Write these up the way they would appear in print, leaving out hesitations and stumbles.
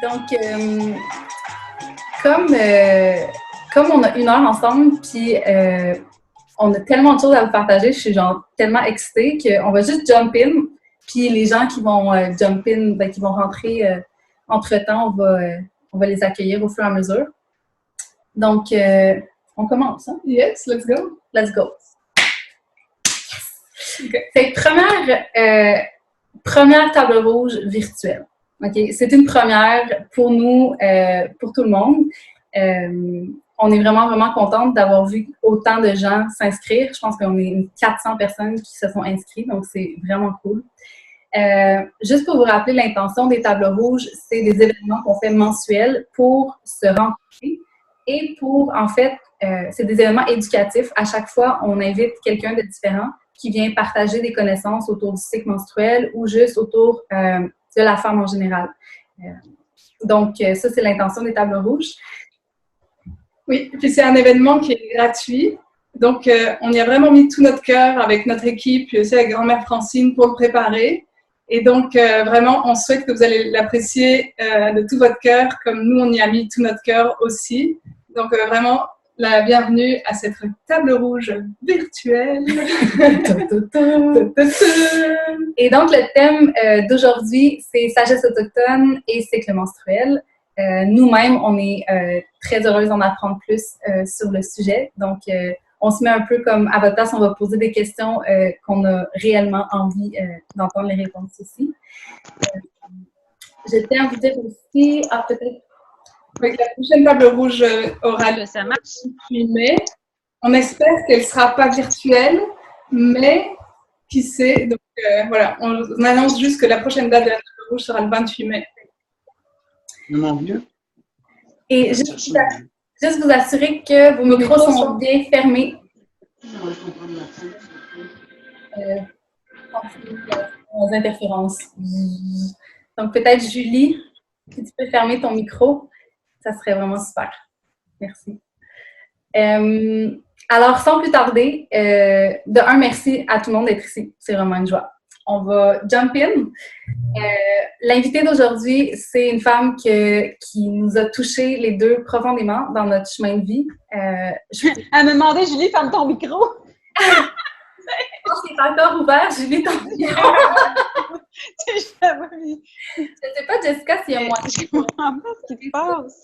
Donc, comme on a 1 heure ensemble, puis on a tellement de choses à vous partager, je suis genre tellement excitée qu'on va juste jump in. Puis les gens qui vont jump in, qui vont rentrer entre-temps, on va les accueillir au fur et à mesure. Donc, on commence, hein? Yes, let's go. Let's go. Okay. C'est première table rouge virtuelle. Okay? C'est une première pour nous, pour tout le monde. On est vraiment, vraiment contente d'avoir vu autant de gens s'inscrire. Je pense qu'on est 400 personnes qui se sont inscrites, donc c'est vraiment cool. Juste pour vous rappeler, l'intention des tables rouges, c'est des événements qu'on fait mensuels pour se rencontrer et pour, en fait, c'est des événements éducatifs. À chaque fois, on invite quelqu'un de différent qui vient partager des connaissances autour du cycle menstruel ou juste autour de la femme en général. Donc, ça, c'est l'intention des tables rouges. Oui, et puis c'est un événement qui est gratuit. Donc, on y a vraiment mis tout notre cœur avec notre équipe, puis aussi avec grand-mère Francine pour le préparer. Et donc, vraiment, on souhaite que vous allez l'apprécier de tout votre cœur, comme nous, on y a mis tout notre cœur aussi. Donc, vraiment, la bienvenue à cette table rouge virtuelle. Et donc, le thème d'aujourd'hui, c'est sagesse autochtone et cycle menstruel. Nous-mêmes, on est très heureuses d'en apprendre plus sur le sujet. Donc, on se met un peu comme à votre place, on va poser des questions qu'on a réellement envie d'entendre les réponses aussi. Je tiens à vous dire aussi, peut-être. Oui, la prochaine table rouge aura lieu ça marche. Le 8 mai. On espère qu'elle ne sera pas virtuelle, mais qui sait. Donc voilà, on annonce juste que la prochaine date de la table rouge sera le 28 mai. Non, mieux. Et juste vous assurer que vos micros sont bien fermés. Aux interférences. Donc peut-être Julie, si tu peux fermer ton micro, ça serait vraiment super. Merci. Alors, sans plus tarder, merci à tout le monde d'être ici. C'est vraiment une joie. On va jump in. L'invitée d'aujourd'hui, c'est une femme qui nous a touchés les deux profondément dans notre chemin de vie. Elle me demandait, Julie, ferme ton micro. Je pense qu'il est encore ouvert, Julie, ton micro. Je sais pas, Jessica, s'il y a moins. Je comprends pas ce qui se passe.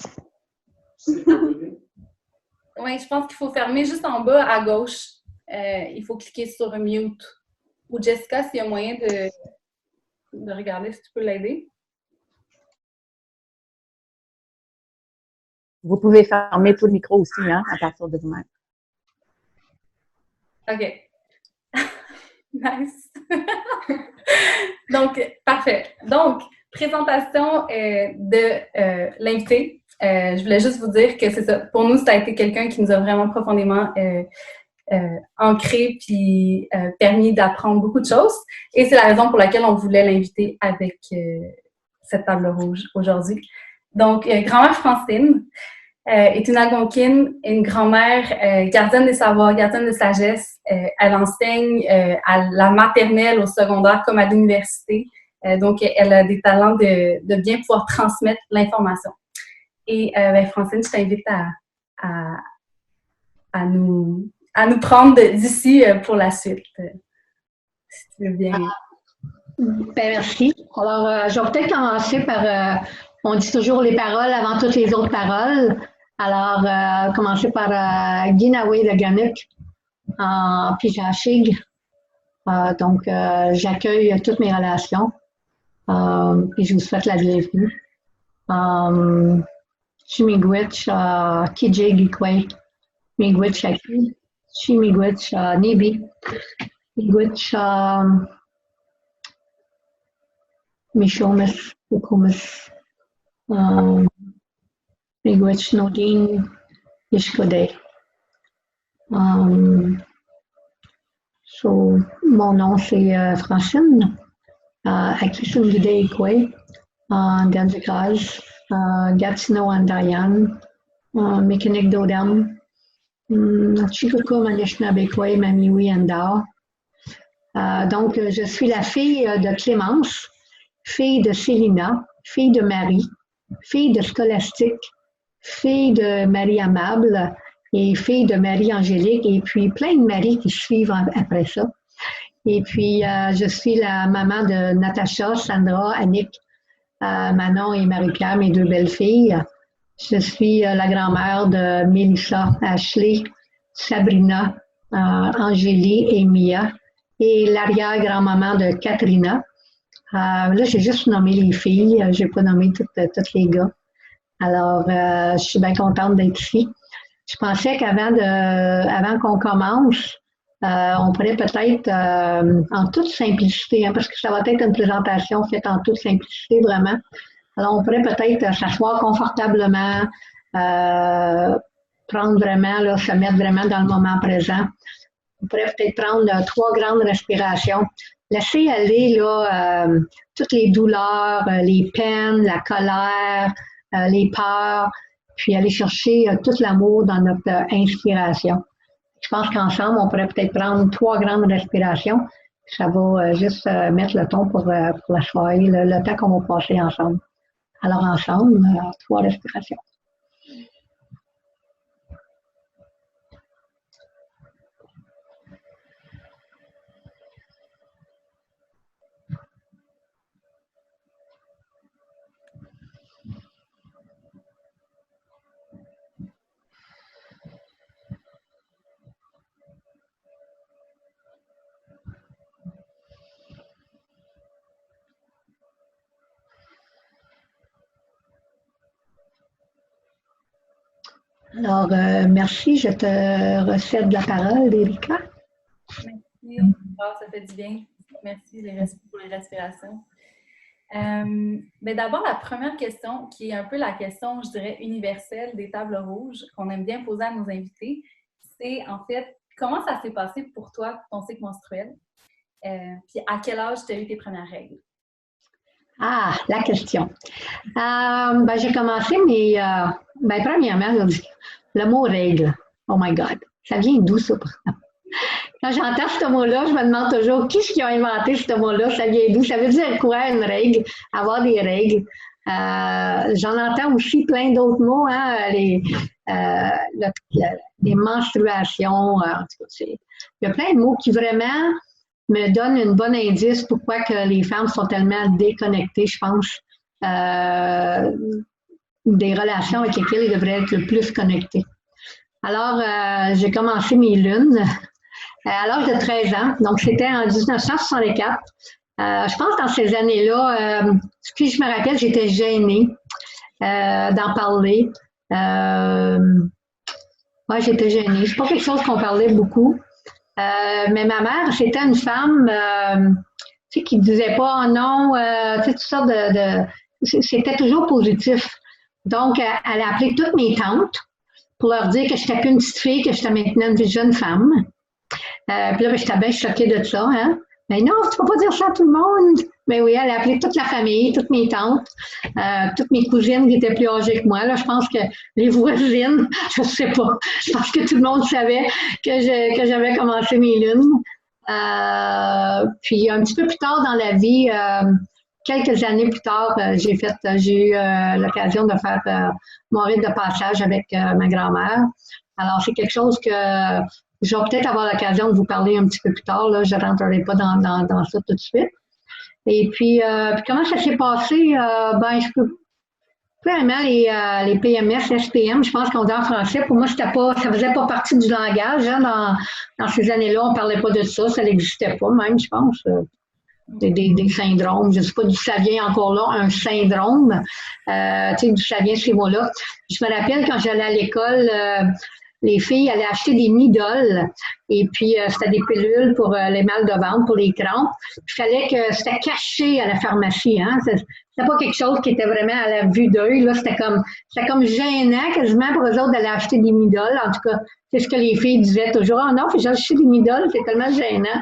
Oui, je pense qu'il faut fermer juste en bas à gauche. Il faut cliquer sur mute. Ou Jessica, s'il y a moyen de regarder si tu peux l'aider. Vous pouvez fermer tout le micro aussi, hein, à partir de vous-même. OK. Nice. Donc, parfait. Donc, présentation de l'invité. Je voulais juste vous dire que c'est ça. Pour nous, ça a été quelqu'un qui nous a vraiment profondément ancré puis permis d'apprendre beaucoup de choses. Et c'est la raison pour laquelle on voulait l'inviter avec cette table rouge aujourd'hui. Donc, grand-mère Francine est une Algonquine, une grand-mère gardienne des savoirs, gardienne de sagesse. Elle enseigne à la maternelle, au secondaire comme à l'université. Donc, elle a des talents de bien pouvoir transmettre l'information. Et Francine, je t'invite à nous prendre d'ici pour la suite, si tu veux bien. Merci. Alors, je vais peut-être commencer par, on dit toujours les paroles avant toutes les autres paroles. Alors, commencer par Guinaway de Ganuk, puis Jachig. Donc, j'accueille toutes mes relations, puis je vous souhaite la bienvenue. Chimigwich, Kijigikwe, Migwich Aki, Chimigwich, Nibi, Migwich, Mishomis, Ukumis, Migwich Nodine, Ishkode. So, mon nom c'est Francine, Akishungide Ikwe, Ganzikaj. Gatineau and Diane, Mécanique d'Odam, Chikuko Manishnabekway, Mamiwi and Dao. Donc, je suis la fille de Clémence, fille de Célina, fille de Marie, fille de Scolastique, fille de Marie Amable et fille de Marie Angélique, et puis plein de Marie qui suivent après ça. Et puis, je suis la maman de Natacha, Sandra, Annick, Manon et Marie-Pierre, mes 2 belles-filles. Je suis la grand-mère de Mélissa, Ashley, Sabrina, Angélie et Mia, et l'arrière-grand-maman de Katrina. Là, j'ai juste nommé les filles, j'ai pas nommé tous les gars. Alors, je suis bien contente d'être ici. Je pensais avant qu'on commence, on pourrait peut-être, en toute simplicité, hein, parce que ça va être une présentation faite en toute simplicité, vraiment. Alors, on pourrait peut-être s'asseoir confortablement, prendre vraiment, là, se mettre vraiment dans le moment présent. On pourrait peut-être prendre 3 grandes respirations. Laisser aller là, toutes les douleurs, les peines, la colère, les peurs, puis aller chercher tout l'amour dans notre inspiration. Je pense qu'ensemble, on pourrait peut-être prendre 3 grandes respirations. Ça va juste mettre le ton pour la soirée, le temps qu'on va passer ensemble. Alors ensemble, 3 respirations. Alors, merci. Je te recède la parole, Erika. Merci. Ça fait du bien. Merci pour les respirations. D'abord, la première question, qui est un peu la question, je dirais, universelle des tables rouges, qu'on aime bien poser à nos invités, c'est en fait, comment ça s'est passé pour toi, ton cycle menstruel? Puis à quel âge tu as eu tes premières règles? Ah, la question. J'ai commencé premièrement, le mot règle. Oh my God. Ça vient d'où ça? Quand j'entends ce mot-là, je me demande toujours qui est-ce qui a inventé ce mot-là? Ça vient d'où? Ça veut dire quoi, une règle? Avoir des règles. J'en entends aussi plein d'autres mots, hein? Les menstruations. En tout cas, il y a plein de mots qui vraiment me donne une bonne indice pourquoi que les femmes sont tellement déconnectées, je pense, des relations avec lesquelles elles devraient être le plus connectées. Alors, j'ai commencé mes lunes à l'âge de 13 ans, donc c'était en 1964. Je pense que dans ces années-là, ce que je me rappelle, j'étais gênée d'en parler. J'étais gênée. C'est pas quelque chose qu'on parlait beaucoup. Mais ma mère, c'était une femme qui disait pas non, toutes sortes c'était toujours positif. Donc, elle a appelé toutes mes tantes pour leur dire que j'étais plus une petite fille, que j'étais maintenant une jeune femme. Puis là, j'étais bien choquée de ça. Hein? Mais non, tu peux pas dire ça à tout le monde. Mais oui, elle a appelé toute la famille, toutes mes tantes, toutes mes cousines qui étaient plus âgées que moi. Là, je pense que les voisines, je sais pas. Je pense que tout le monde savait que j'avais commencé mes lunes. Puis un petit peu plus tard dans la vie, quelques années plus tard, j'ai eu l'occasion de faire mon rite de passage avec ma grand-mère. Alors, c'est quelque chose que je vais peut-être avoir l'occasion de vous parler un petit peu plus tard. Là. Je ne rentrerai pas dans ça tout de suite. Et puis comment ça s'est passé? Je peux vraiment les PMS, SPM, je pense qu'on dit en français. Pour moi, ça faisait pas partie du langage. Hein, dans ces années-là, on parlait pas de ça. Ça n'existait pas même, je pense. Des syndromes. Je ne sais pas d'où ça vient encore là, un syndrome. D'où ça vient ces mots-là. Je me rappelle quand j'allais à l'école, les filles allaient acheter des Midol et puis c'était des pilules pour les mal de ventre, pour les crampes. Il fallait que c'était caché à la pharmacie. Hein? C'était pas quelque chose qui était vraiment à la vue d'œil. Là, c'était comme gênant quasiment pour eux autres d'aller acheter des Midol. En tout cas, c'est ce que les filles disaient toujours. Ah non, puis j'ai acheté des Midol, c'est tellement gênant.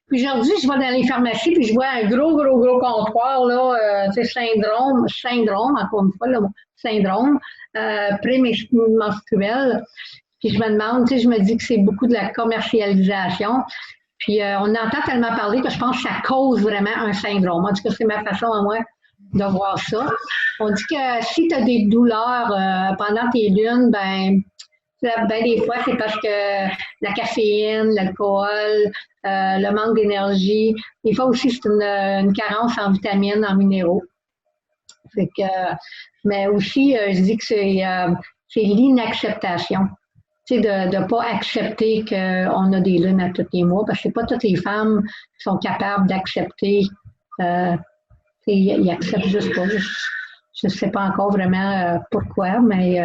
Puis aujourd'hui, je vais dans les pharmacies puis je vois un gros comptoir là, syndrome, encore une fois, le syndrome prémenstruel. Puis je me demande, je me dis que c'est beaucoup de la commercialisation. Puis on entend tellement parler que je pense que ça cause vraiment un syndrome. En tout cas, c'est ma façon à moi de voir ça. On dit que si tu as des douleurs pendant tes lunes, ben des fois, c'est parce que la caféine, l'alcool, le manque d'énergie. Des fois aussi, c'est une carence en vitamines, en minéraux. Fait que, mais aussi, je dis que c'est l'inacceptation. Tu sais, de ne pas accepter qu'on a des lunes à tous les mois, parce que c'est pas toutes les femmes qui sont capables d'accepter. Ils acceptent juste pas. Je ne sais pas encore vraiment pourquoi, mais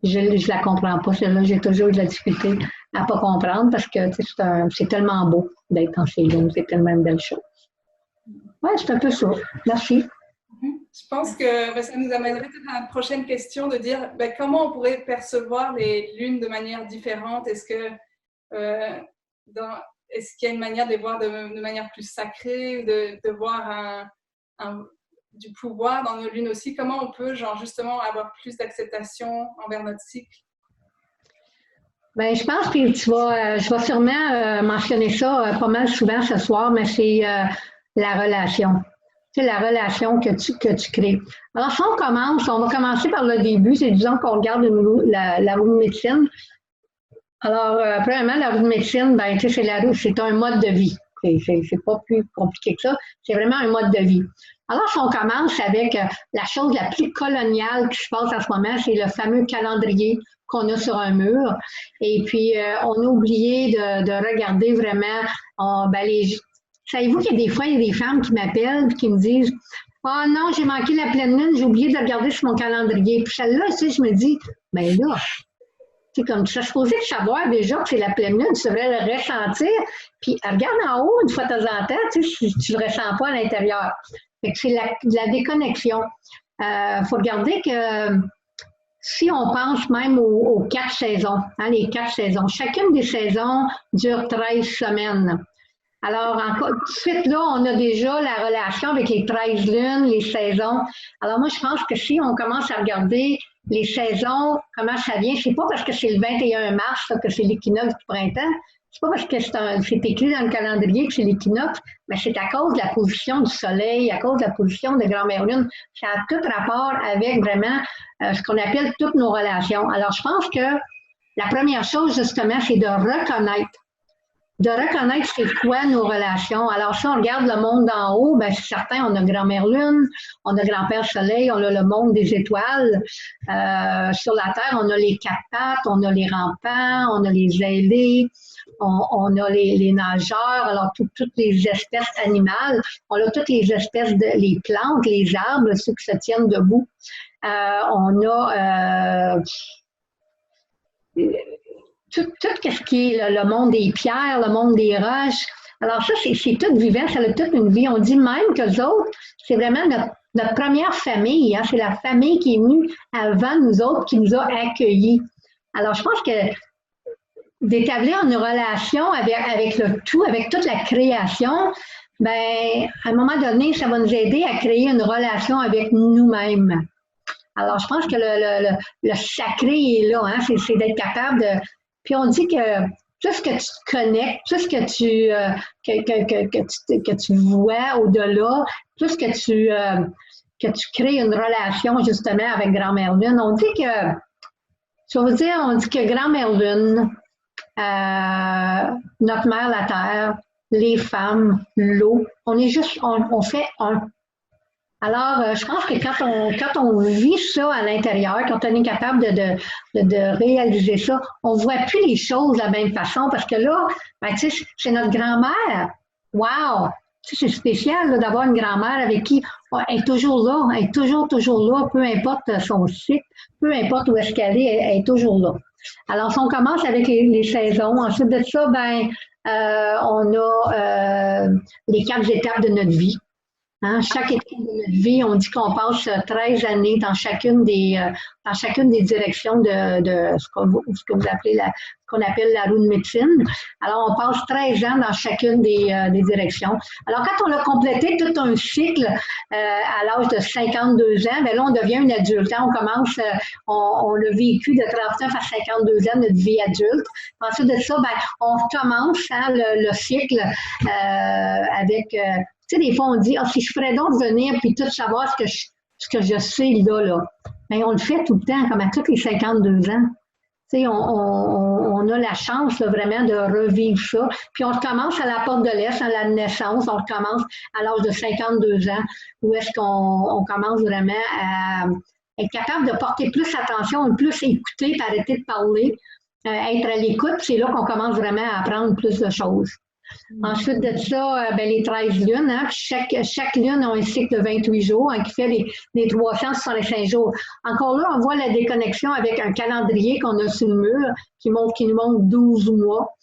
je la comprends pas. Celle-là, j'ai toujours eu de la difficulté à pas comprendre parce que c'est tellement beau d'être dans ces lunes. C'est tellement une belle chose. Oui, c'est un peu ça. Merci. Je pense que ça nous amènerait peut-être à la prochaine question de dire comment on pourrait percevoir les lunes de manière différente. Est-ce qu'il y a une manière de les voir de manière plus sacrée, de voir du pouvoir dans nos lunes aussi? Comment on peut justement avoir plus d'acceptation envers notre cycle? Ben, je pense que je vais sûrement mentionner ça pas mal souvent ce soir, mais c'est la relation. C'est la relation que tu crées. Alors, si on va commencer par le début, c'est disons qu'on regarde la roue de médecine. Alors, premièrement, la roue de médecine, ben, tu sais, c'est un mode de vie. C'est pas plus compliqué que ça. C'est vraiment un mode de vie. Alors, si on commence avec la chose la plus coloniale qui se passe en ce moment, c'est le fameux calendrier qu'on a sur un mur. Et puis, on a oublié de regarder vraiment savez-vous qu'il y a des fois, il y a des femmes qui m'appellent et qui me disent « Ah non, j'ai manqué la pleine lune, j'ai oublié de regarder sur mon calendrier. » Puis celle-là, tu sais, je me dis « Ben là, c'est comme tu serais supposé savoir déjà que c'est la pleine lune, tu devrais le ressentir. Puis regarde en haut une fois de temps en temps, tu sais, si tu le ressens pas à l'intérieur. » Fait que c'est la déconnexion. Faut regarder que si on pense même aux 4 saisons, les 4 saisons, chacune des saisons dure 13 semaines. Alors, tout de suite, là, on a déjà la relation avec les 13 lunes, les saisons. Alors, moi, je pense que si on commence à regarder les saisons, comment ça vient, c'est pas parce que c'est le 21 mars là, que c'est l'équinoxe du printemps, c'est pas parce que c'est écrit dans le calendrier que c'est l'équinoxe, mais c'est à cause de la position du soleil, à cause de la position de grand-mère lune. Ça a tout rapport avec vraiment ce qu'on appelle toutes nos relations. Alors, je pense que la première chose, justement, c'est de reconnaître c'est quoi nos relations. Alors, si on regarde le monde d'en haut, ben c'est certain, on a grand-mère lune, on a grand-père soleil, on a le monde des étoiles. Sur la Terre, on a les 4 pattes, on a les rampants, on a les ailés, on a les nageurs, alors toutes les espèces animales. On a toutes les espèces les plantes, les arbres, ceux qui se tiennent debout. On a tout ce qui est le monde des pierres, le monde des roches. Alors ça, c'est tout vivant, ça a toute une vie. On dit même qu'eux autres, c'est vraiment notre première famille. Hein? C'est la famille qui est venue avant nous autres, qui nous a accueillis. Alors je pense que d'établir une relation avec le tout, avec toute la création, ben à un moment donné, ça va nous aider à créer une relation avec nous-mêmes. Alors je pense que le sacré est là, hein? C'est d'être capable de... Puis on dit que plus que tu te connectes, plus que tu vois au-delà, plus que tu crées une relation justement avec Grand-Mère Lune. On dit que Grand-Mère Lune, notre mère la Terre, les femmes, l'eau, on fait un. Alors, je pense que quand on vit ça à l'intérieur, quand on est capable de réaliser ça, on voit plus les choses de la même façon parce que là, ben, tu sais, c'est notre grand-mère. Wow! Tu sais, c'est spécial là, d'avoir une grand-mère avec qui elle est toujours là, elle est toujours là, peu importe son cycle, peu importe où est-ce qu'elle est, elle est toujours là. Alors, si on commence avec les saisons, ensuite de ça, ben, on a les 4 étapes de notre vie. Hein, chaque étape de notre vie, on dit qu'on passe 13 années dans chacune des directions de ce que vous appelez ce qu'on appelle la roue de médecine. Alors, on passe 13 ans dans chacune des directions. Alors, quand on a complété tout un cycle à l'âge de 52 ans, bien là, on devient une adulte. Hein, on commence, on a vécu de 39 à 52 ans notre vie adulte. Ensuite de ça, bien, on commence le cycle avec Tu sais, des fois, on dit, ah, si je ferais donc venir puis tout savoir ce que je sais là. Mais on le fait tout le temps, comme à tous les 52 ans. Tu sais, on a la chance là, vraiment de revivre ça. Puis on recommence à la porte de l'Est, à la naissance, on recommence à l'âge de 52 ans, où est-ce qu'on commence vraiment à être capable de porter plus attention, plus écouter, puis arrêter de parler, être à l'écoute. C'est là qu'on commence vraiment à apprendre plus de choses. Ensuite de ça, les 13 lunes, hein, chaque lune a un cycle de 28 jours hein, qui fait les 365 jours. Encore là, on voit la déconnexion avec un calendrier qu'on a sur le mur qui nous montre 12 mois.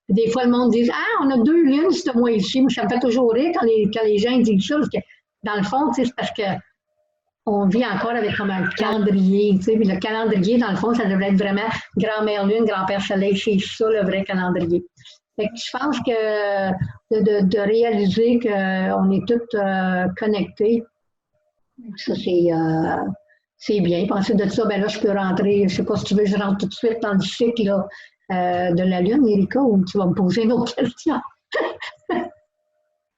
Des fois, le monde dit « Ah, on a 2 lunes ce mois-ci ». Mais ça me fait toujours rire quand les gens disent ça, parce que dans le fond, c'est parce que on vit encore avec comme un calendrier. Puis le calendrier, dans le fond, ça devrait être vraiment grand-mère lune, grand-père soleil, c'est ça le vrai calendrier. Fait que je pense que de réaliser qu'on est tous connectés, ça c'est bien. Puis ensuite de ça, ben là, je peux rentrer, je sais pas si tu veux, je rentre tout de suite dans le cycle là, de la Lune, Erika, ou tu vas me poser une autre question?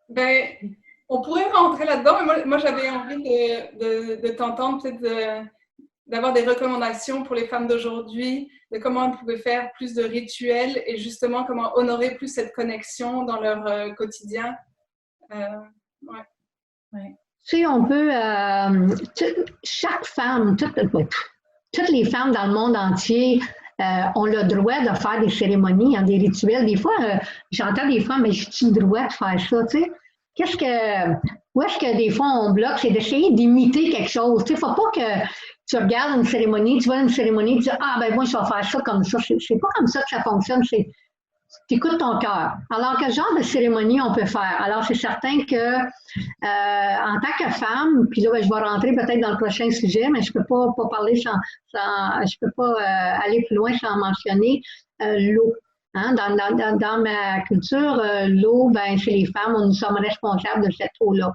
Ben, on pourrait rentrer là-dedans, mais moi j'avais envie de t'entendre, peut-être d'avoir des recommandations pour les femmes d'aujourd'hui, de comment elles pouvaient faire plus de rituels et justement comment honorer plus cette connexion dans leur quotidien. Ouais. Tu sais, on peut, chaque femme, toutes les femmes dans le monde entier ont le droit de faire des cérémonies, hein, des rituels. Des fois, j'entends des fois, mais j'ai-tu le droit de faire ça, tu sais? Où est-ce que des fois on bloque, c'est d'essayer d'imiter quelque chose. Tu sais, faut pas que tu regardes une cérémonie, tu vois une cérémonie, tu dis, ah, ben moi, je vais faire ça comme ça. C'est pas comme ça que ça fonctionne, tu écoutes ton cœur. Alors, quel genre de cérémonie on peut faire? Alors, c'est certain que, en tant que femme, puis là, ben, je vais rentrer peut-être dans le prochain sujet, mais je peux pas parler je peux pas aller plus loin sans mentionner l'eau. Hein? Dans ma culture, l'eau, ben, chez les femmes, nous sommes responsables de cette eau-là.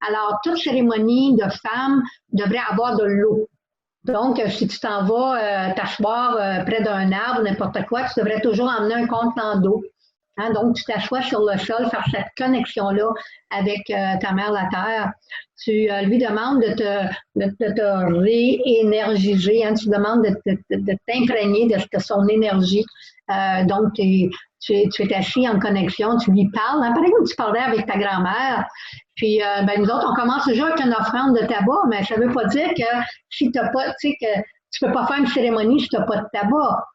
Alors, toute cérémonie de femmes devrait avoir de l'eau. Donc, si tu t'en vas t'asseoir près d'un arbre, n'importe quoi, tu devrais toujours emmener un contenant d'eau. Hein? Donc, tu t'assois sur le sol, faire cette connexion-là avec ta mère, la terre. Tu lui demandes de te réénergiser. Hein? Tu demandes de t'imprégner de son énergie. Donc, tu es assis en connexion, tu lui parles. Hein? Pareil comme tu parlais avec ta grand-mère. Puis, ben, nous autres, on commence toujours avec une offrande de tabac, mais ça veut pas dire que si t'as pas, tu sais, que tu peux pas faire une cérémonie si t'as pas de tabac.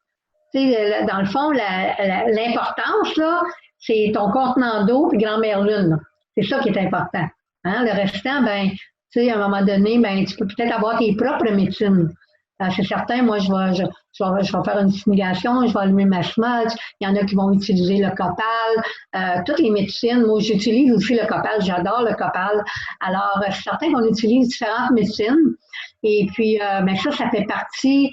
Tu sais, dans le fond, l'importance, là, c'est ton contenant d'eau puis grand-mère lune. C'est ça qui est important. Hein? Le restant, ben, tu sais, à un moment donné, ben, tu peux peut-être avoir tes propres médecines. C'est certain, moi, je vais faire une stimulation, je vais allumer ma smudge. Il y en a qui vont utiliser le copal. Toutes les médecines, moi, j'utilise aussi le copal. J'adore le copal. Alors, c'est certain qu'on utilise différentes médecines. Et puis, ben ça fait partie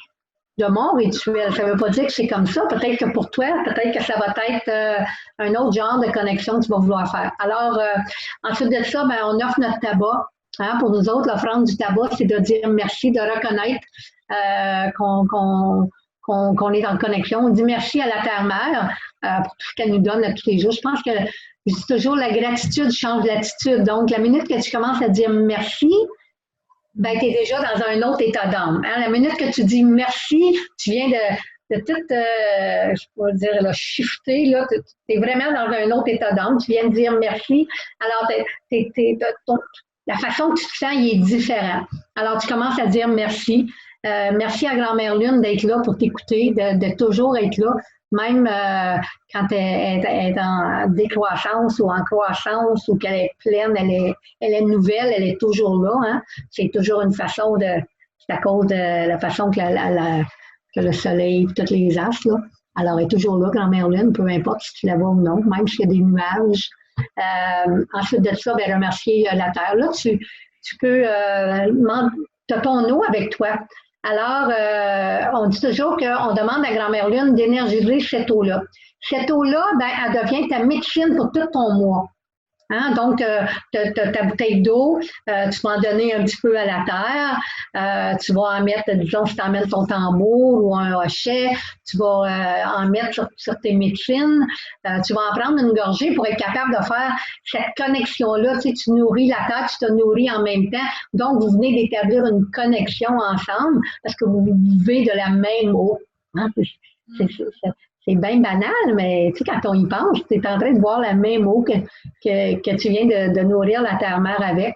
de mon rituel. Ça ne veut pas dire que c'est comme ça. Peut-être que pour toi, peut-être que ça va être un autre genre de connexion que tu vas vouloir faire. Alors, ensuite de ça, ben, on offre notre tabac. Hein, pour nous autres, l'offrande du tabac, c'est de dire merci, de reconnaître qu'on est en connexion. On dit merci à la Terre-Mère pour tout ce qu'elle nous donne là, tous les jours. Je pense que je dis toujours la gratitude change l'attitude. Donc, la minute que tu commences à dire merci, ben, tu es déjà dans un autre état d'âme. Hein? La minute que tu dis merci, tu viens de tout, je pourrais dire, là, shifter, là, tu es vraiment dans un autre état d'âme. Tu viens de dire merci. Alors, la façon que tu te sens, il est différent. Alors, tu commences à dire merci. Merci à Grand-mère Lune d'être là pour t'écouter, de toujours être là, même quand elle est en décroissance ou en croissance ou qu'elle est pleine, elle est nouvelle, elle est toujours là. Hein? C'est toujours une façon c'est à cause de la façon que, que le soleil, tous les astres, là. Alors, elle est toujours là, Grand-mère Lune, peu importe si tu la vois ou non, même s'il y a des nuages. Ensuite de ça, ben, remercier la Terre. Là, tu peux tu as ton eau avec toi. Alors, on dit toujours qu'on demande à Grand-mère Lune d'énergiser cette eau-là. Cette eau-là, ben, elle devient ta médecine pour tout ton mois. Hein? Donc, ta bouteille d'eau, tu vas en donner un petit peu à la terre. Tu vas en mettre, disons, si tu emmènes ton tambour ou un hochet, tu vas en mettre sur tes médecines. Tu vas en prendre une gorgée pour être capable de faire cette connexion-là. Tu sais, tu nourris la terre, tu te nourris en même temps. Donc, vous venez d'établir une connexion ensemble parce que vous buvez de la même eau. Hein? C'est bien banal, mais tu sais, quand on y pense, tu es en train de boire la même eau que tu viens de nourrir la terre-mère avec.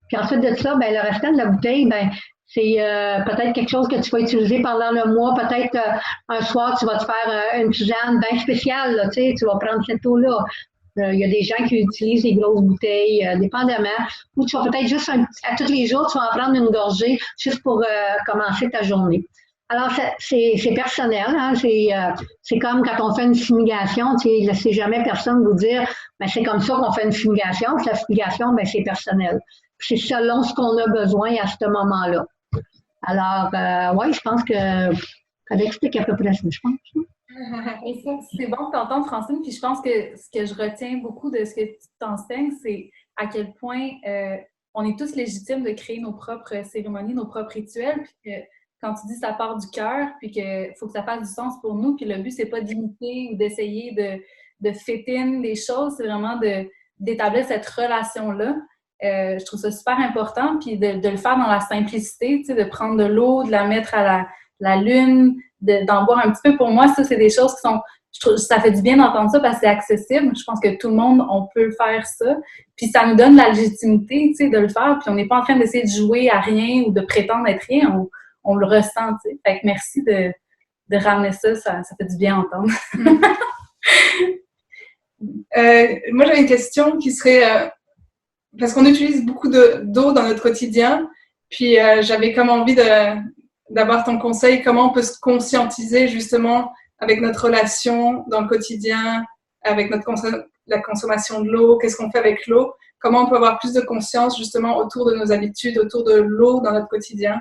Puis ensuite de ça, ben, le restant de la bouteille, ben, c'est peut-être quelque chose que tu vas utiliser pendant le mois. Peut-être un soir, tu vas te faire une tisane bien spéciale. Là, tu sais, tu vas prendre cette eau-là. Il y a des gens qui utilisent des grosses bouteilles, dépendamment. Ou tu vas peut-être juste à tous les jours, tu vas en prendre une gorgée juste pour commencer ta journée. Alors, c'est personnel, hein? C'est comme quand on fait une fumigation, tu sais, laissez jamais personne vous dire, ben, c'est comme ça qu'on fait une fumigation. La fumigation, ben, c'est personnel. C'est selon ce qu'on a besoin à ce moment-là. Alors, oui, je pense que ça explique à peu près ça, je pense. Et ça, c'est bon de t'entendre, Francine. Puis je pense que ce que je retiens beaucoup de ce que tu t'enseignes, c'est à quel point on est tous légitimes de créer nos propres cérémonies, nos propres rituels, puis que quand tu dis ça part du cœur, puis qu'il faut que ça fasse du sens pour nous, puis le but, c'est pas d'imiter ou d'essayer de fit-in des choses, c'est vraiment d'établir cette relation-là. Je trouve ça super important, puis de le faire dans la simplicité, tu sais, de prendre de l'eau, de la mettre à la lune, d'en boire un petit peu. Pour moi, ça, c'est des choses qui sont... Je trouve ça fait du bien d'entendre ça parce que c'est accessible. Je pense que tout le monde, on peut faire ça. Puis ça nous donne la légitimité, tu sais, de le faire. Puis on n'est pas en train d'essayer de jouer à rien ou de prétendre être rien. On le ressent, tu sais. Fait que merci de ramener ça fait du bien à entendre. Moi, j'avais une question qui serait, parce qu'on utilise beaucoup d'eau dans notre quotidien, puis j'avais comme envie d'avoir ton conseil, comment on peut se conscientiser justement avec notre relation dans le quotidien, avec la consommation de l'eau, qu'est-ce qu'on fait avec l'eau, comment on peut avoir plus de conscience justement autour de nos habitudes, autour de l'eau dans notre quotidien.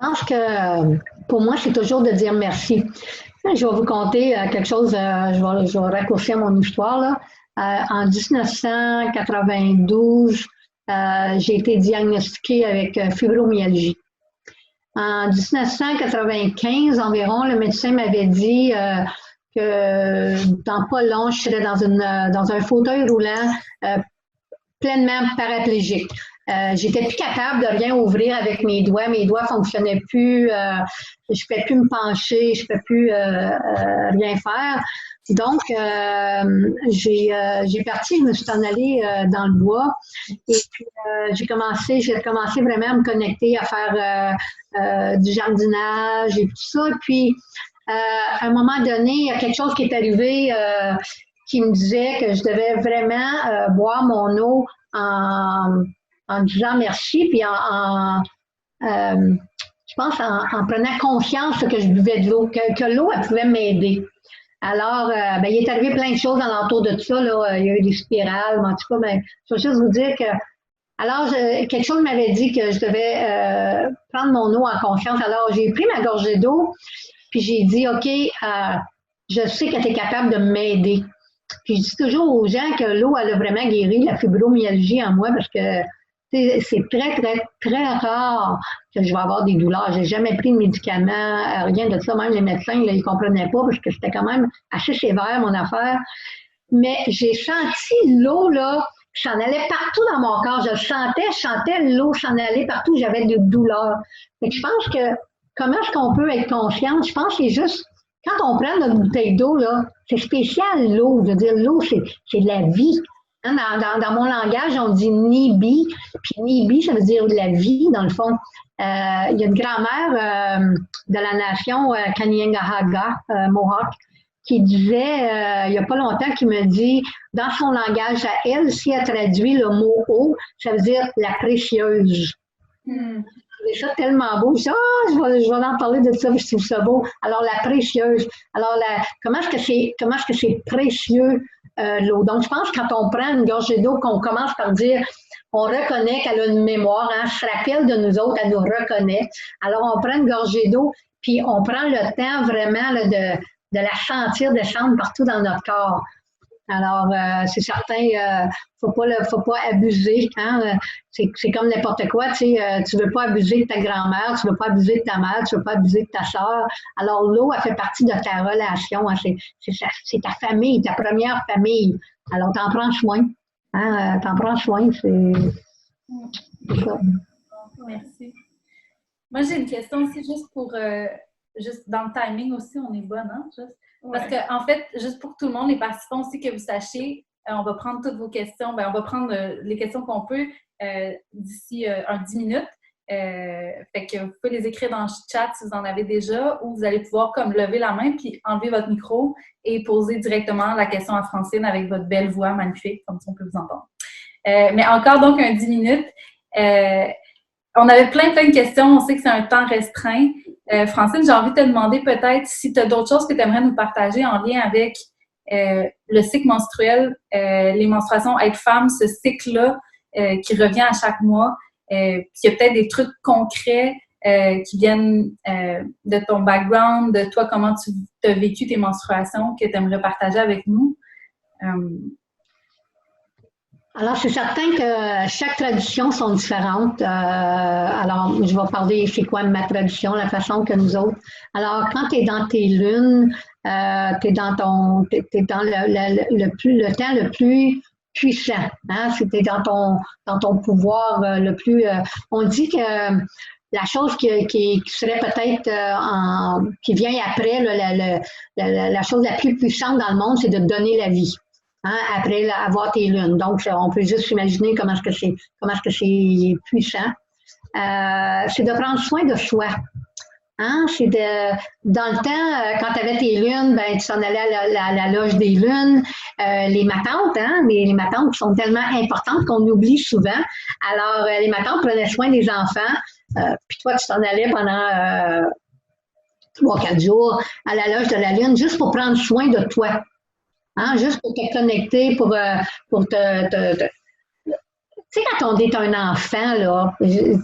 Je pense que pour moi, c'est toujours de dire merci. Je vais vous conter quelque chose, je vais raccourcir mon histoire. Là. En 1992, j'ai été diagnostiquée avec fibromyalgie. En 1995 environ, le médecin m'avait dit que dans pas long, je serais dans un fauteuil roulant pleinement paraplégique. J'étais plus capable de rien ouvrir avec mes doigts fonctionnaient plus, je pouvais plus me pencher, je pouvais plus rien faire. Donc, j'ai parti, je me suis en allée dans le bois et puis j'ai commencé vraiment à me connecter, à faire du jardinage et tout ça. Et puis, à un moment donné, il y a quelque chose qui est arrivé qui me disait que je devais vraiment boire mon eau en disant merci, puis je pense en prenant conscience que je buvais de l'eau, que l'eau, elle pouvait m'aider. Alors, il est arrivé plein de choses alentour de ça, là. Il y a eu des spirales, mais en tout cas, je veux juste vous dire que, alors, quelque chose m'avait dit que je devais prendre mon eau en conscience. Alors, j'ai pris ma gorgée d'eau, puis j'ai dit, OK, je sais que tu es capable de m'aider. Puis je dis toujours aux gens que l'eau, elle a vraiment guéri la fibromyalgie en moi parce que c'est très, très, très rare que je vais avoir des douleurs. J'ai jamais pris de médicaments, rien de ça. Même les médecins, là, ils comprenaient pas parce que c'était quand même assez sévère, mon affaire. Mais j'ai senti l'eau, là, qui s'en allait partout dans mon corps. Je sentais l'eau s'en aller partout. J'avais des douleurs. Fait que je pense que, comment est-ce qu'on peut être conscient? Je pense que c'est juste, quand on prend notre bouteille d'eau, là, c'est spécial, l'eau. Je veux dire, l'eau, c'est de la vie. Hein, dans mon langage, on dit Nibi. Puis Nibi, ça veut dire de la vie, dans le fond. Il y a une grand-mère de la nation Kanien'kehá:ka, Mohawk, qui disait, il n'y a pas longtemps, qui me dit, dans son langage à elle, si elle traduit le mot eau, ça veut dire la précieuse. C'est ça tellement beau. Je dis, je vais en parler de ça, je trouve ça beau. Alors, la précieuse. Alors, comment est-ce que c'est précieux l'eau? Donc, je pense que quand on prend une gorgée d'eau, qu'on commence par dire, on reconnaît qu'elle a une mémoire, hein, elle se rappelle de nous autres, elle nous reconnaît. Alors, on prend une gorgée d'eau, puis on prend le temps vraiment là, de la sentir descendre partout dans notre corps. Alors, c'est certain, faut pas abuser. Hein? C'est comme n'importe quoi. Tu sais, tu veux pas abuser de ta grand-mère, tu veux pas abuser de ta mère, tu veux pas abuser de ta sœur. Alors, l'eau, elle fait partie de ta relation. Hein? C'est ta famille, ta première famille. Alors, t'en prends soin. Hein? T'en prends soin. C'est ça. Merci. Moi, j'ai une question aussi, juste pour, juste dans le timing aussi, on est bonne, hein? Juste. Parce que, en fait, juste pour tout le monde, les participants aussi, que vous sachiez, on va prendre toutes vos questions. Ben, on va prendre les questions qu'on peut d'ici 10 minutes. Fait que vous pouvez les écrire dans le chat si vous en avez déjà, ou vous allez pouvoir comme lever la main puis enlever votre micro et poser directement la question à Francine avec votre belle voix magnifique, comme ça on peut vous entendre. Mais encore donc 10 minutes. On avait plein de questions. On sait que c'est un temps restreint. Francine, j'ai envie de te demander peut-être si tu as d'autres choses que tu aimerais nous partager en lien avec le cycle menstruel, les menstruations, être femme, ce cycle-là qui revient à chaque mois. Puis il y a peut-être des trucs concrets qui viennent de ton background, de toi, comment tu as vécu tes menstruations, que tu aimerais partager avec nous. Alors, c'est certain que chaque tradition sont différentes. Alors, je vais parler, c'est quoi ma tradition, la façon que nous autres. Alors, quand tu es dans tes lunes, tu es dans le temps le plus puissant. Hein? C'était dans ton pouvoir le plus. On dit que la chose qui serait peut-être qui vient après, la chose la plus puissante dans le monde, c'est de te donner la vie. Hein, après avoir tes lunes. Donc, on peut juste imaginer comment est-ce que c'est puissant. C'est de prendre soin de soi. Hein? C'est dans le temps, quand tu avais tes lunes, ben, tu s'en allais à la loge des lunes. Les matantes, hein? Les matantes qui sont tellement importantes qu'on oublie souvent. Alors, les matantes prenaient soin des enfants. Puis toi, tu t'en allais pendant 3-4 jours à la loge de la lune juste pour prendre soin de toi. Hein, juste pour te connecter, pour te... Tu sais, quand on est un enfant, là,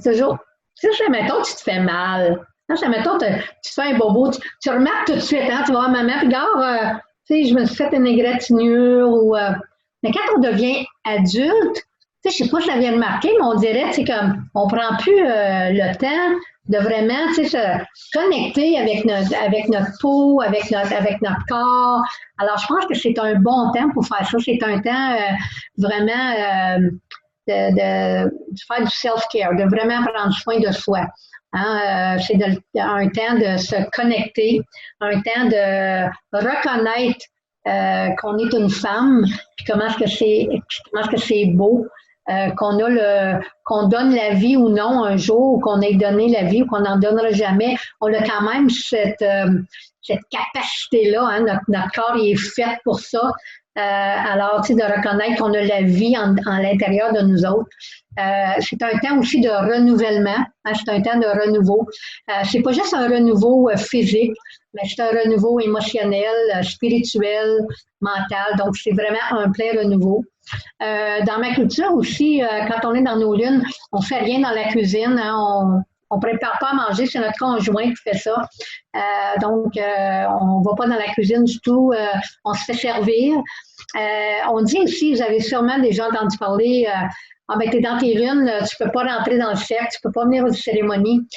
toujours... Tu sais, mettons, tu te fais mal. Hein, mettons, tu te fais un bobo. Tu remarques tout de suite, hein, tu vas voir maman, regarde, tu sais, je me suis fait une égratignure ou... Mais quand on devient adulte, tu sais, je sais pas si ça vient remarquer, mais on dirait, c'est comme, on prend plus le temps de vraiment, tu sais, se connecter avec notre peau, avec notre corps. Alors, je pense que c'est un bon temps pour faire ça. C'est un temps vraiment de faire du self-care, de vraiment prendre soin de soi. Hein? C'est un temps de se connecter, un temps de reconnaître qu'on est une femme, puis comment est-ce que c'est beau. Qu'on donne la vie ou non un jour, ou qu'on ait donné la vie ou qu'on n'en donnera jamais, on a quand même cette capacité-là. Hein? Notre corps il est fait pour ça. Alors, tu sais, de reconnaître qu'on a la vie en l'intérieur de nous autres. C'est un temps aussi de renouvellement. Hein? C'est un temps de renouveau. C'est pas juste un renouveau physique, mais c'est un renouveau émotionnel, spirituel, mental. Donc, c'est vraiment un plein renouveau. Dans ma culture aussi, quand on est dans nos lunes, on fait rien dans la cuisine. Hein? On prépare pas à manger, c'est notre conjoint qui fait ça. Donc, on va pas dans la cuisine du tout. On se fait servir. On dit aussi, vous avez sûrement déjà entendu parler, ben t'es dans tes lunes, tu peux pas rentrer dans le cercle, tu peux pas venir aux cérémonies.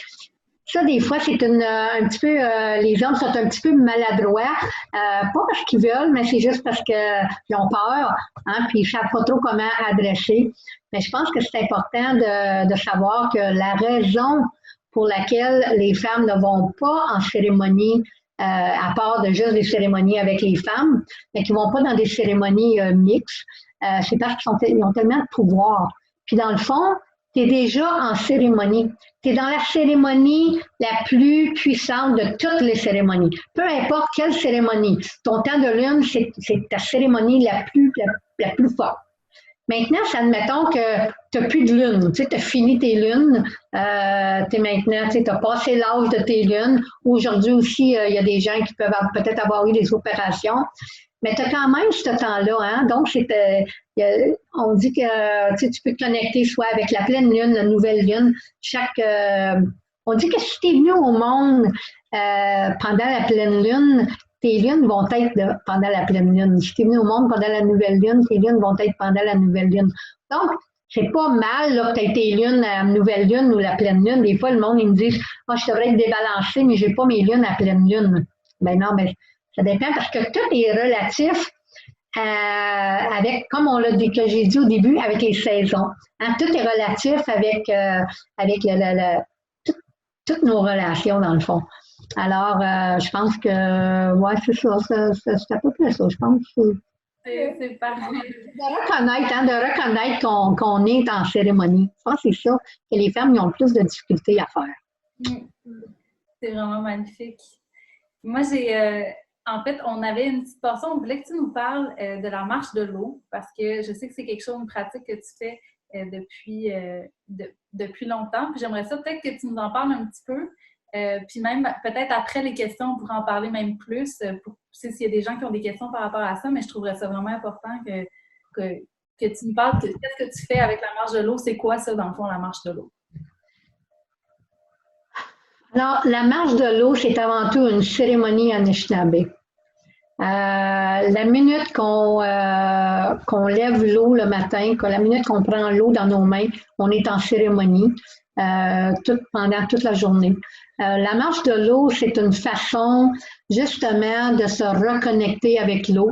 Ça, des fois, c'est un petit peu, les hommes sont un petit peu maladroits, pas parce qu'ils veulent, mais c'est juste parce qu'ils ont peur, hein, puis ils savent pas trop comment adresser. Mais je pense que c'est important de savoir que la raison pour laquelle les femmes ne vont pas en cérémonie, à part de juste des cérémonies avec les femmes, mais qui vont pas dans des cérémonies mixtes, c'est parce qu'ils ont tellement de pouvoir. Puis dans le fond, tu es déjà en cérémonie. Tu es dans la cérémonie la plus puissante de toutes les cérémonies. Peu importe quelle cérémonie. Ton temps de lune, c'est ta cérémonie la plus forte. Maintenant, admettons que tu n'as plus de lune. Tu sais, as fini tes lunes. Tu as passé l'âge de tes lunes. Aujourd'hui aussi, il y a des gens qui peuvent peut-être avoir eu des opérations. Mais tu as quand même ce temps-là. Hein? Donc, on dit que tu peux te connecter soit avec la pleine lune, la nouvelle lune. On dit que si tu es venu au monde pendant la pleine lune, tes lunes vont être pendant la pleine lune. Si tu es venu au monde pendant la nouvelle lune, tes lunes vont être pendant la nouvelle lune. Donc, c'est pas mal là, que tu aies tes lunes à la nouvelle lune ou la pleine lune. Des fois, le monde, ils me disent « Ah, je devrais être débalancé, mais j'ai pas mes lunes à pleine lune. » Ben non, ben ça dépend parce que tout est relatif avec, comme on l'a dit, que j'ai dit au début, avec les saisons. Hein, tout est relatif avec toutes nos relations, dans le fond. Alors, je pense que, ouais, c'est ça, c'est à peu près ça, je pense. C'est parfait. De reconnaître qu'on est en cérémonie. Je pense que c'est ça que les femmes ils ont le plus de difficultés à faire. C'est vraiment magnifique. Moi, en fait, on avait une petite portion, on voulait que tu nous parles de la marche de l'eau, parce que je sais que c'est quelque chose, une pratique que tu fais depuis longtemps. Puis j'aimerais ça peut-être que tu nous en parles un petit peu. Puis même, peut-être après les questions, on pourrait en parler même plus, pour s'il y a des gens qui ont des questions par rapport à ça, mais je trouverais ça vraiment important que tu nous parles. Qu'est-ce que tu fais avec la marche de l'eau? C'est quoi ça, dans le fond, la marche de l'eau? Alors, la marche de l'eau, c'est avant tout une cérémonie Anishinaabe. La minute qu'on lève l'eau le matin, la minute qu'on prend l'eau dans nos mains, on est en cérémonie pendant toute la journée. La marche de l'eau, c'est une façon justement de se reconnecter avec l'eau.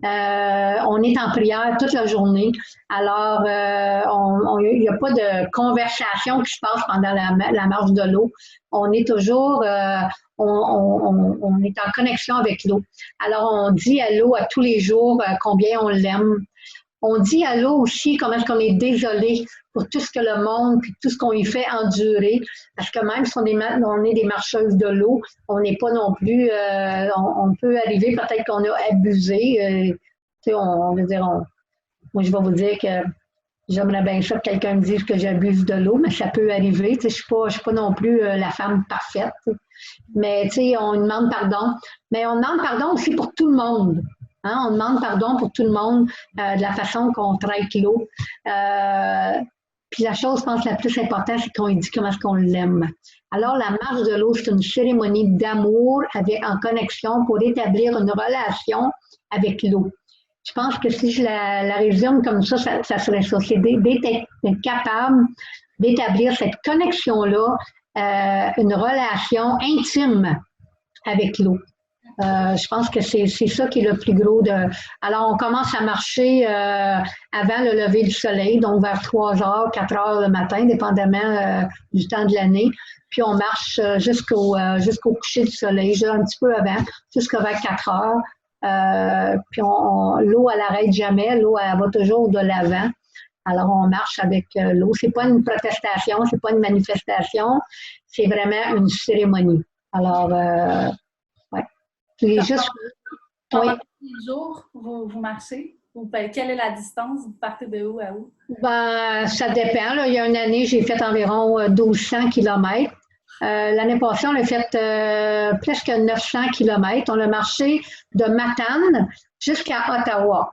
On est en prière toute la journée. Alors, il n'y a pas de conversation qui se passe pendant la marche de l'eau. On est toujours, on est en connexion avec l'eau. Alors, on dit à l'eau à tous les jours combien on l'aime. On dit à l'eau aussi comment est-ce qu'on est désolé pour tout ce que le monde, puis tout ce qu'on y fait endurer. Parce que même si on est des marcheuses de l'eau, on n'est pas non plus, on peut arriver, peut-être qu'on a abusé. On veut dire, moi je vais vous dire que j'aimerais bien ça que quelqu'un me dise que j'abuse de l'eau, mais ça peut arriver. Je ne suis pas non plus la femme parfaite. Mais on demande pardon. Mais on demande pardon aussi pour tout le monde. Hein, on demande pardon pour tout le monde de la façon qu'on traite l'eau. Puis la chose, je pense, la plus importante, c'est qu'on dit comment est-ce qu'on l'aime. Alors, la marche de l'eau, c'est une cérémonie d'amour en connexion pour établir une relation avec l'eau. Je pense que si je la résume comme ça serait ça. C'est d'être capable d'établir cette connexion-là, une relation intime avec l'eau. Je pense que c'est ça qui est le plus gros. Alors, on commence à marcher avant le lever du soleil, donc vers 3 heures, 4 heures le matin, dépendamment du temps de l'année. Puis, on marche jusqu'au coucher du soleil, un petit peu avant, jusqu'à vers 4 heures. Puis, l'eau, elle n'arrête jamais. L'eau, elle va toujours de l'avant. Alors, on marche avec l'eau. C'est pas une protestation, c'est pas une manifestation. C'est vraiment une cérémonie. Alors, Pendant quels jours vous marchez? Quelle est la distance? Vous partez de où à où? Ben, ça dépend. Là. Il y a une année, j'ai fait environ 1200 km. L'année passée, on a fait presque 900 km. On a marché de Matane jusqu'à Ottawa.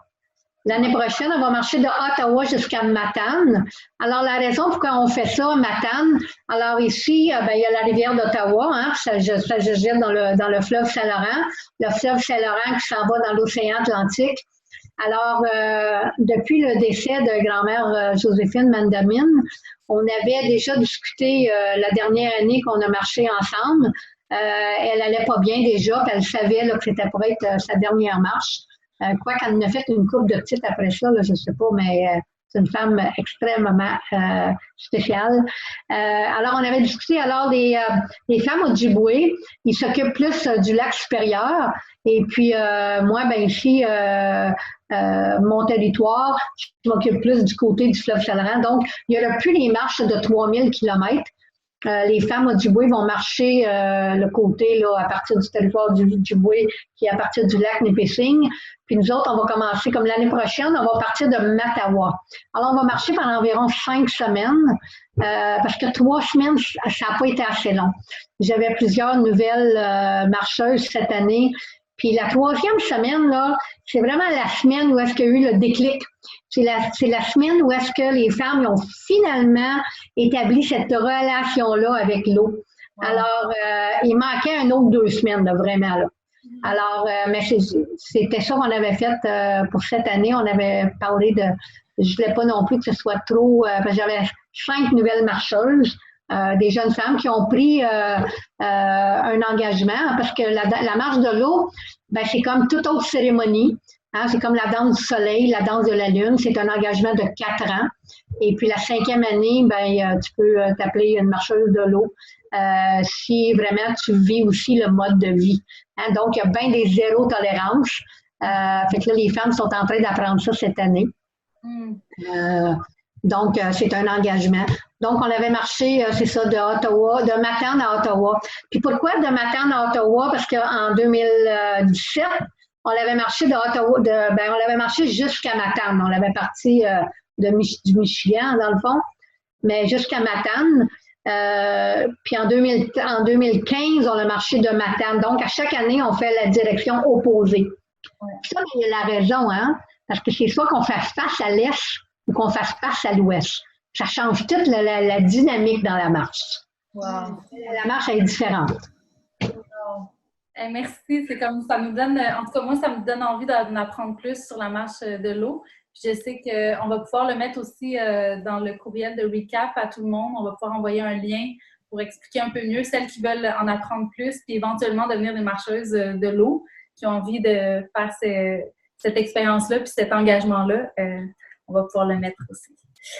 L'année prochaine, on va marcher de Ottawa jusqu'à Matane. Alors, la raison pourquoi on fait ça, Matane, alors ici, il y a la rivière d'Ottawa, hein, ça jette dans le fleuve Saint-Laurent. Le fleuve Saint-Laurent qui s'en va dans l'océan Atlantique. Alors, depuis le décès de grand-mère Joséphine Mandamine, on avait déjà discuté la dernière année qu'on a marché ensemble. Elle allait pas bien déjà, puis elle savait là, que c'était pour être sa dernière marche. Quoi qu'elle en a fait une couple de petites après ça, là, je ne sais pas, mais c'est une femme extrêmement spéciale. Alors, on avait discuté, alors, les femmes au Ojibwe, ils s'occupent plus du lac supérieur. Et puis, moi, ben ici, mon territoire, je m'occupe plus du côté du fleuve Saint-Laurent. Donc, il n'y aura plus les marches de 3000 km. Les femmes Ojibwe vont marcher le côté là, à partir du territoire du Ojibwe qui est à partir du lac Nipissing. Puis nous autres, on va commencer comme l'année prochaine, on va partir de Mattawa. Alors, on va marcher pendant environ 5 semaines parce que 3 semaines, ça n'a pas été assez long. J'avais plusieurs nouvelles marcheuses cette année. Puis la 3e semaine, là, c'est vraiment la semaine où est-ce qu'il y a eu le déclic. C'est la semaine où est-ce que les femmes ont finalement établi cette relation-là avec l'eau. Alors, il manquait un autre 2 semaines, là, vraiment. Là. Alors, mais c'était ça qu'on avait fait pour cette année. On avait parlé de, je voulais pas non plus que ce soit trop, parce que j'avais 5 nouvelles marcheuses, des jeunes femmes qui ont pris un engagement, parce que la marche de l'eau, ben, c'est comme toute autre cérémonie. Hein, c'est comme la danse du soleil, la danse de la lune. C'est un engagement de 4 ans. Et puis la 5e année, ben, tu peux t'appeler une marcheuse de l'eau si vraiment tu vis aussi le mode de vie. Hein, donc, il y a bien des zéro tolérance. Fait que là, les femmes sont en train d'apprendre ça cette année. Donc, c'est un engagement. Donc, on avait marché, c'est ça, de Ottawa, de Matane à Ottawa. Puis pourquoi de Matane à Ottawa? Parce qu'en 2017, on l'avait marché de Ottawa, on l'avait marché jusqu'à Matane. On l'avait parti du Michigan, dans le fond, mais jusqu'à Matane. Puis en 2015, on a marché de Matane. Donc, à chaque année, on fait la direction opposée. Ça, il y a la raison, hein? Parce que c'est soit qu'on fasse face à l'est ou qu'on fasse face à l'ouest. Ça change toute la dynamique dans la marche. Wow. La marche, elle est différente. Merci, c'est comme ça nous donne, en tout cas moi, ça me donne envie d'en apprendre plus sur la marche de l'eau. Je sais qu'on va pouvoir le mettre aussi dans le courriel de recap à tout le monde. On va pouvoir envoyer un lien pour expliquer un peu mieux celles qui veulent en apprendre plus, puis éventuellement devenir des marcheuses de l'eau, qui ont envie de faire cette expérience-là, puis cet engagement-là. On va pouvoir le mettre aussi.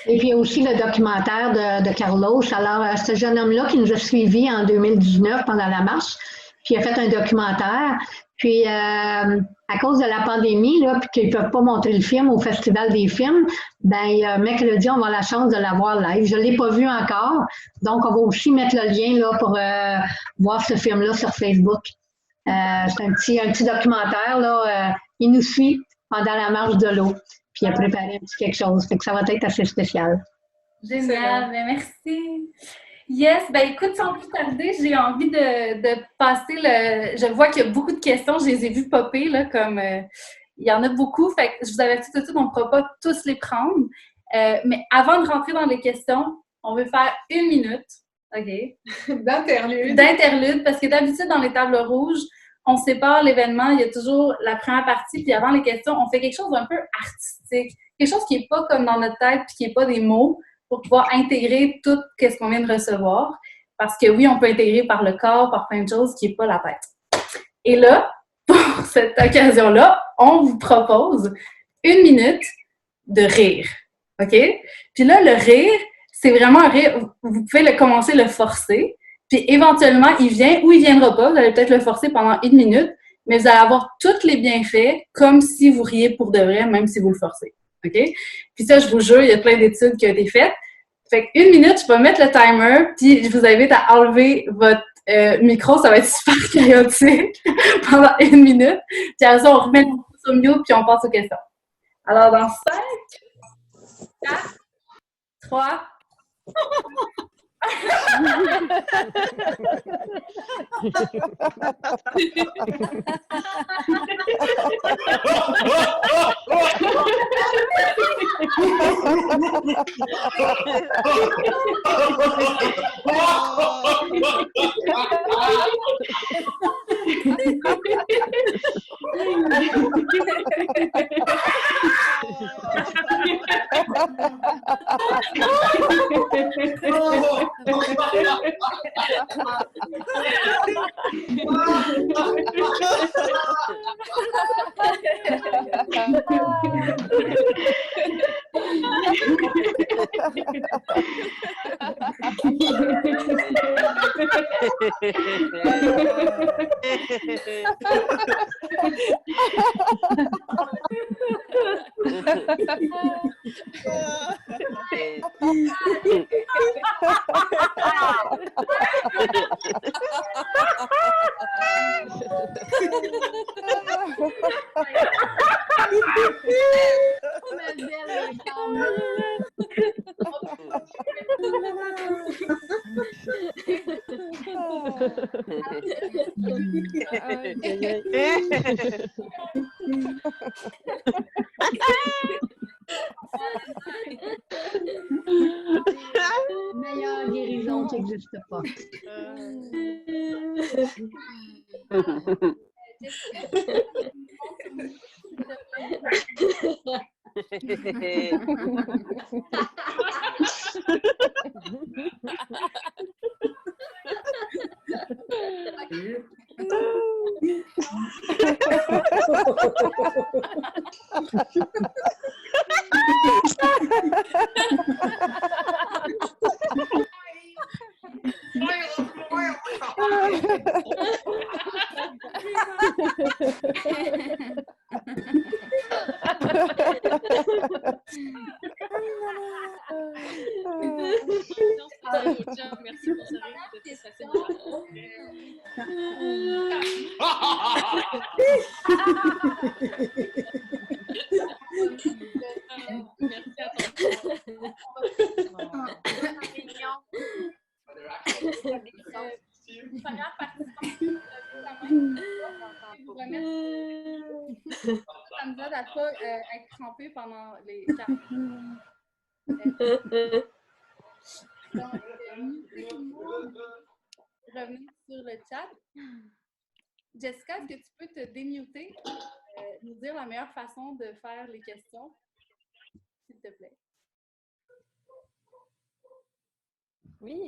Et puis il y a aussi le documentaire de Carlos. Alors, ce jeune homme-là qui nous a suivis en 2019 pendant la marche, puis il a fait un documentaire. Puis, à cause de la pandémie, là, puis qu'ils ne peuvent pas montrer le film au Festival des films, ben mercredi, on va avoir la chance de l'avoir live. Je ne l'ai pas vu encore, donc on va aussi mettre le lien là, pour voir ce film-là sur Facebook. C'est un petit documentaire. Là, il nous suit pendant la marche de l'eau, puis il a préparé un petit quelque chose. Fait que ça va être assez spécial. Génial, ben merci. Yes, ben écoute, sans plus tarder, j'ai envie de passer Je vois qu'il y a beaucoup de questions, je les ai vues popper, là, comme il y en a beaucoup, fait que je vous avertis tout de suite, on ne pourra pas tous les prendre. Mais avant de rentrer dans les questions, on veut faire 1 minute, OK? D'interlude, parce que d'habitude, dans les tables rouges, on sépare l'événement, il y a toujours la première partie, puis avant les questions, on fait quelque chose d'un peu artistique, quelque chose qui n'est pas comme dans notre tête, puis qui n'est pas des mots, pour pouvoir intégrer tout ce qu'on vient de recevoir. Parce que oui, on peut intégrer par le corps, par plein de choses qui n'est pas la tête. Et là, pour cette occasion-là, on vous propose 1 minute de rire. OK? Puis là, le rire, c'est vraiment un rire. Vous pouvez commencer le forcer. Puis éventuellement, il vient ou il ne viendra pas. Vous allez peut-être le forcer pendant 1 minute, mais vous allez avoir tous les bienfaits comme si vous riez pour de vrai, même si vous le forcez. OK? Puis ça, je vous jure, il y a plein d'études qui ont été faites. Fait que 1 minute, je vais mettre le timer, puis je vous invite à enlever votre micro. Ça va être super chaotique pendant 1 minute. Puis après ça, on remet le micro sur mute, puis on passe aux questions. Alors, dans 5, 4, 3... Meilleure guérison qui n'existe pas. Merci pour ça. C'était facile. Merci à toi. Première participante, vous remercie. Ça nous aide à ne pas être crampé pendant les 4 Donc, revenir sur le chat. Jessica, est-ce que tu peux te démuter, nous dire la meilleure façon de faire les questions, s'il te plaît? Oui.